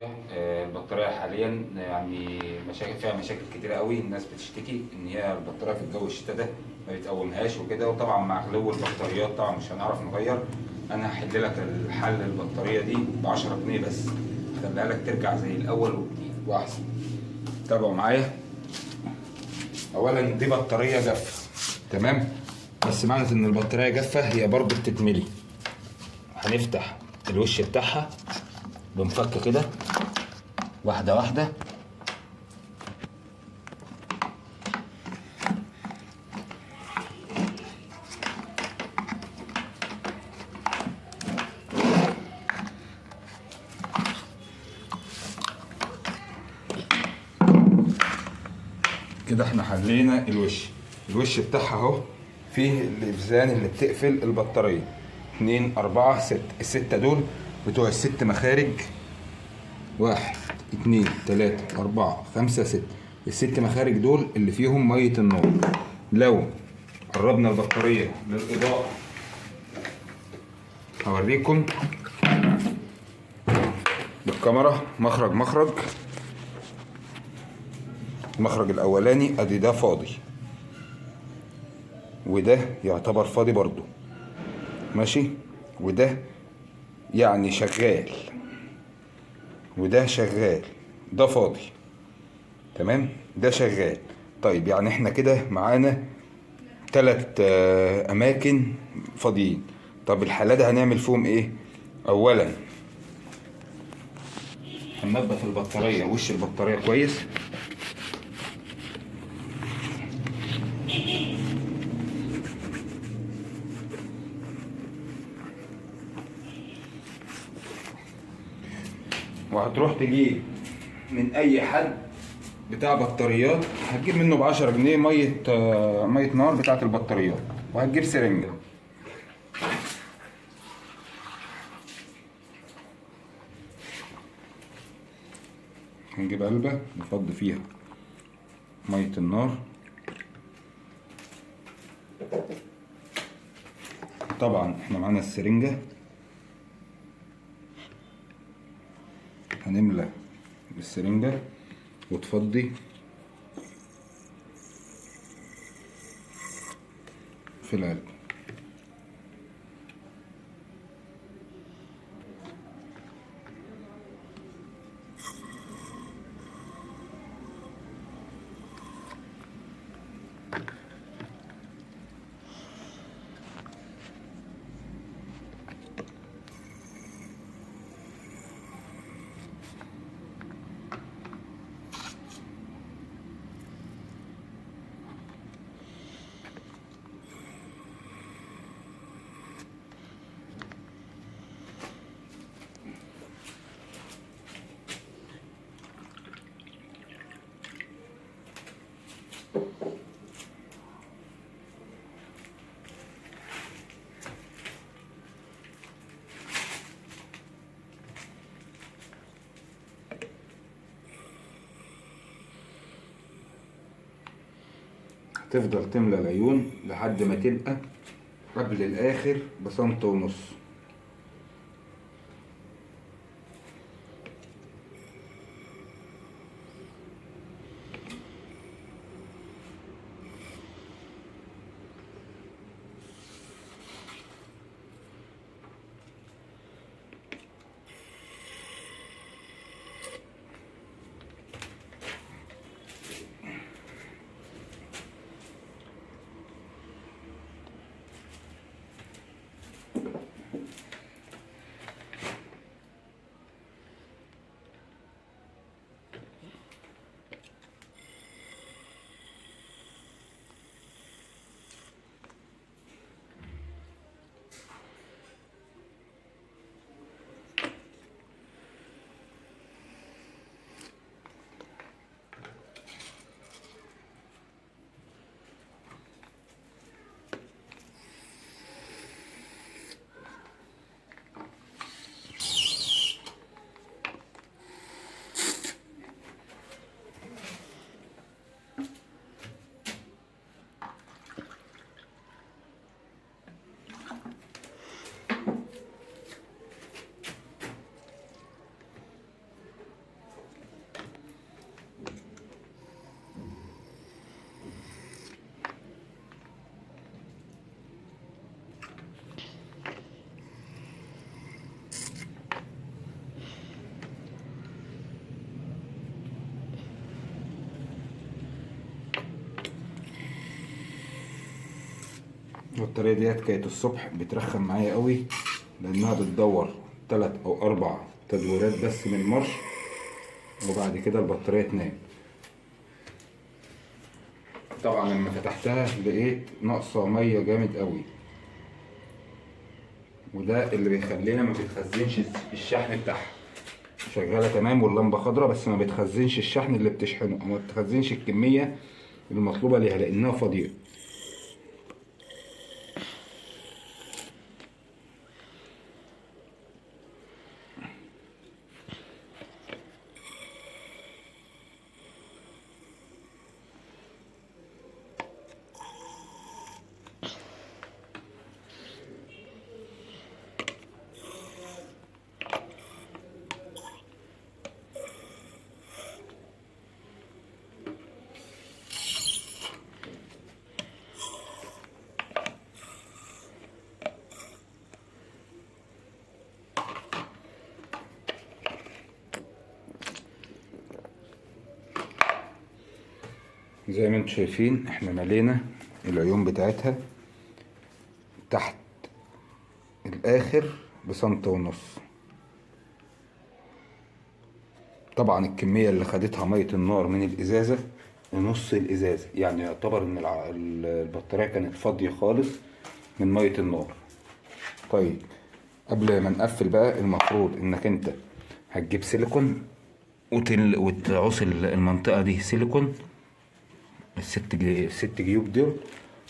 البطارية حاليا يعني فيها مشاكل كتيرة قوي. الناس بتشتكي ان هي البطارية في الجو الشتاء ده ما بتقومهاش وكده، وطبعا مع غلو البطاريات طبعا مش هنعرف نغير. انا هحل لك الحل البطارية دي ب 10 جنيه بس، هخليها لك ترجع زي الاول وجديد واحسن. تابعوا معايا. اولا دي بطارية جافة، تمام؟ بس معنى ان البطارية جافة هي برضو بتتملي. هنفتح الوش بتاعها بنفك كده واحدة واحدة. كده احنا حلينا الوش بتاعها اهو. فيه الافزان اللي بتقفل البطارية 2 4 6. الستة دول بتوع الست مخارج، 1 2 3 4 5 6. الست مخارج دول اللي فيهم مية النار. لو قربنا البطارية للإضاءة هوريكم بالكاميرا مخرج المخرج الاولاني ادي ده فاضي، وده يعتبر فاضي برضو، ماشي؟ وده يعني شغال، وده شغال، ده فاضي، تمام؟ ده شغال. طيب يعني احنا كده معانا 3 اماكن فاضيين. طب الحالة ده هنعمل فيهم ايه؟ اولا هننضف البطارية، وش البطارية كويس. وهتروح تجيب من اي حد بتاع بطاريات، هتجيب منه ب 10 جنيه ميه نار بتاعت البطاريات، وهتجيب سرنجه. هنجيب علبه نفضي فيها ميه النار. طبعا احنا معانا السرنجه، هنملى بالسرنجه وتفضي في العلبه. تفضل تملى العيون لحد ما تبقى قبل الاخر بسنتي ونص. البطارية ديت كانت الصبح بترخم معايا قوي، لانها بتدور 3 أو 4 تدويرات بس من المارش، وبعد كده البطارية تنام. طبعا لما فتحتها لقيت ناقصة مية جامد قوي، وده اللي بيخلينا ما بتخزنش الشحن بتاعها. شغالة تمام واللمبة خضراء، بس ما بتخزنش الشحن اللي بتشحنه، او ما بتخزنش الكمية المطلوبة ليها لانها فاضية. زي ما انتم شايفين احنا ملينا العيون بتاعتها تحت الاخر بسنتي ونص. طبعا الكمية اللي خدتها مية النار من الازازة نص الازازة، يعني يعتبر ان البطارية كانت فاضية خالص من مية النار. طيب قبل ما نقفل بقى، المفروض انك انت هتجيب سيليكون وتعوص المنطقة دي سيليكون، الست جيوب دول،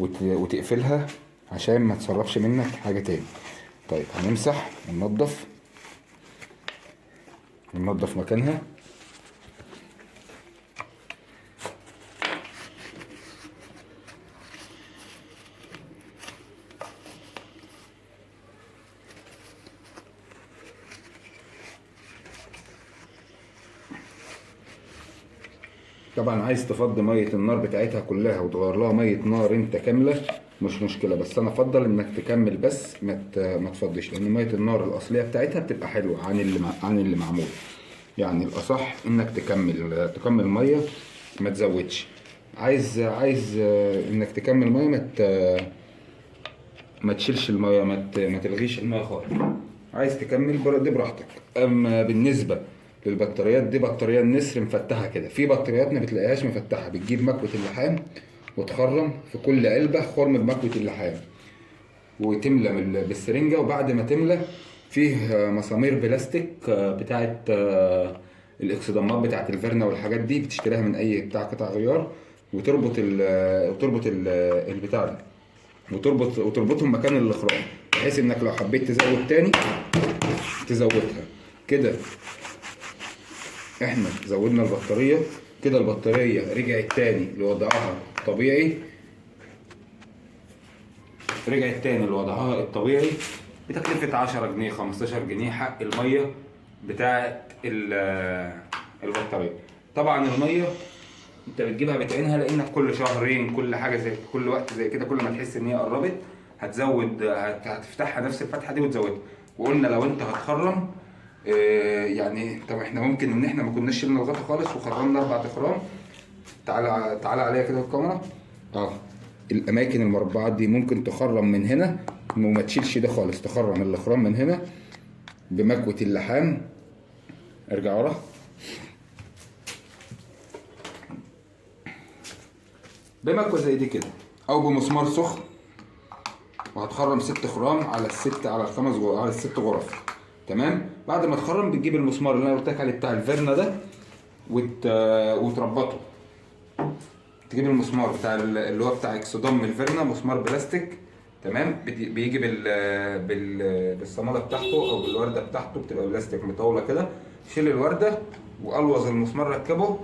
وتقفلها عشان ما تسربش منك حاجة تاني. طيب هنمسح وننضف مكانها. طبعا عايز تفضي ميه النار بتاعتها كلها وتغير لها ميه نار انت كامله مش مشكله، بس انا افضل انك تكمل بس ما تفضيش، لان ميه النار الاصليه بتاعتها بتبقى حلوه عن اللي معمول. يعني الاصح انك تكمل ميه، ما تزودش. عايز انك تكمل ميه، ما تشيلش الميه، ما تلغيش الميه خالص. عايز تكمل دي براحتك. اما بالنسبه للبطاريات دي، بطاريه النسر مفتحه كده، في بطاريات ما بتلاقيهاش مفتحه، بتجيب مكوه اللحام وتخرم في كل علبه خرم بمكوه اللحام، وتملى بالسرنجه، وبعد ما تملى فيه مسامير بلاستيك بتاعه الاكسدامات بتاعه الفيرنا والحاجات دي، بتشتريها من اي بتاع قطع غيار، وتربط البتاع ده، وتربطهم مكان الاخراج، بحيث انك لو حبيت تزود تاني تزودها كده. احنا زودنا البطارية كده، البطارية رجعت تاني لوضعها الطبيعي، بتكلفة 10 جنيه 15 جنيه حق المية بتاعة البطارية. طبعا المية انت بتجيبها بتعينها، لانك كل شهرين كل حاجة زي كل وقت زي كده، كل ما تحس ان هي قربت هتفتحها نفس الفتحة دي وتزودها. وقلنا لو انت هتخرم يعني، طب احنا ممكن ان احنا ما كناش شلنا الغطا خالص وخرمنا 4 اخرام. تعالى عليها كده الكاميرا. الاماكن المربعات دي ممكن تخرم من هنا وما تشيلش ده خالص، تخرم الاخرام من هنا بمكوة اللحام. ارجع ورا. بمكوة زي دي كده، او بمسمار سخن، وهتخرم 6 خرام على ال6 غرف. تمام. بعد ما تخرم بتجيب المسمار اللي انا قلت لك عليه بتاع الفيرنا ده وتربطه. تجيب المسمار بتاع اللي هو بتاع اكسدام الفيرنا، مسمار بلاستيك. تمام. بيجي بالصماله بتاعته او بالورده بتاعته، بتبقى بلاستيك مطوله كده. شيل الورده والوظ المسمار، ركبه،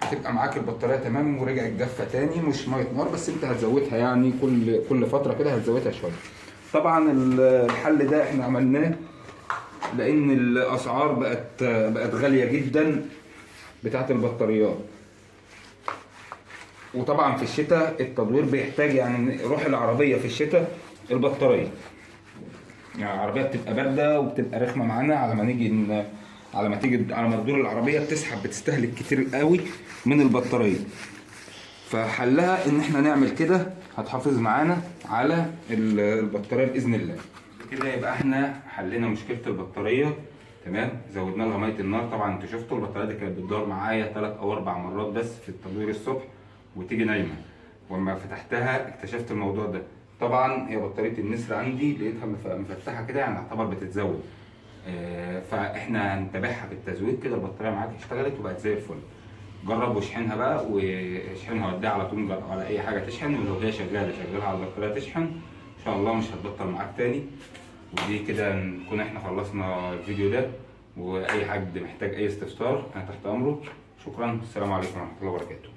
هتبقى معاك البطاريه تمام ورجعت جافه تاني. مش ميه نار، بس انت هتزودها يعني كل فتره كده هتزودها شويه. طبعا الحل ده احنا عملناه لان الاسعار بقت غاليه جدا بتاعت البطاريات. وطبعا في الشتاء التدوير بيحتاج، يعني روح العربيه في الشتاء البطاريه، يعني العربيه بتبقى بارده وبتبقى رخمه معانا، على ما تدور العربيه بتسحب، بتستهلك كتير قوي من البطاريه. فحلها ان احنا نعمل كده، هتحافظ معانا على البطاريه باذن الله. كده يبقى احنا حلينا مشكله البطاريه. تمام، زودنا لها ميه النار. طبعا انتوا شفتوا البطاريه دي كانت بتدور معايا 3 أو 4 مرات بس في التدوير الصبح وتيجي نايمه، ولما فتحتها اكتشفت الموضوع ده. طبعا هي بطاريه النسر عندي لقيتها مفتحه كده، يعني يعتبر بتتزود. فاحنا هنتابعها بالتزويد كده. البطاريه معاك اشتغلت وبقت زي الفل. جرب واشحنها بقى، واشحنها وديها على طول على اي حاجه تشحن، ولو هي شغاله شغلها على البطاريه تشحن ان شاء الله مش هتبطل معاك تاني. ودي كده نكون احنا خلصنا الفيديو ده، واي حد محتاج اي استفسار انا تحت امره. شكرا، السلام عليكم ورحمه الله وبركاته.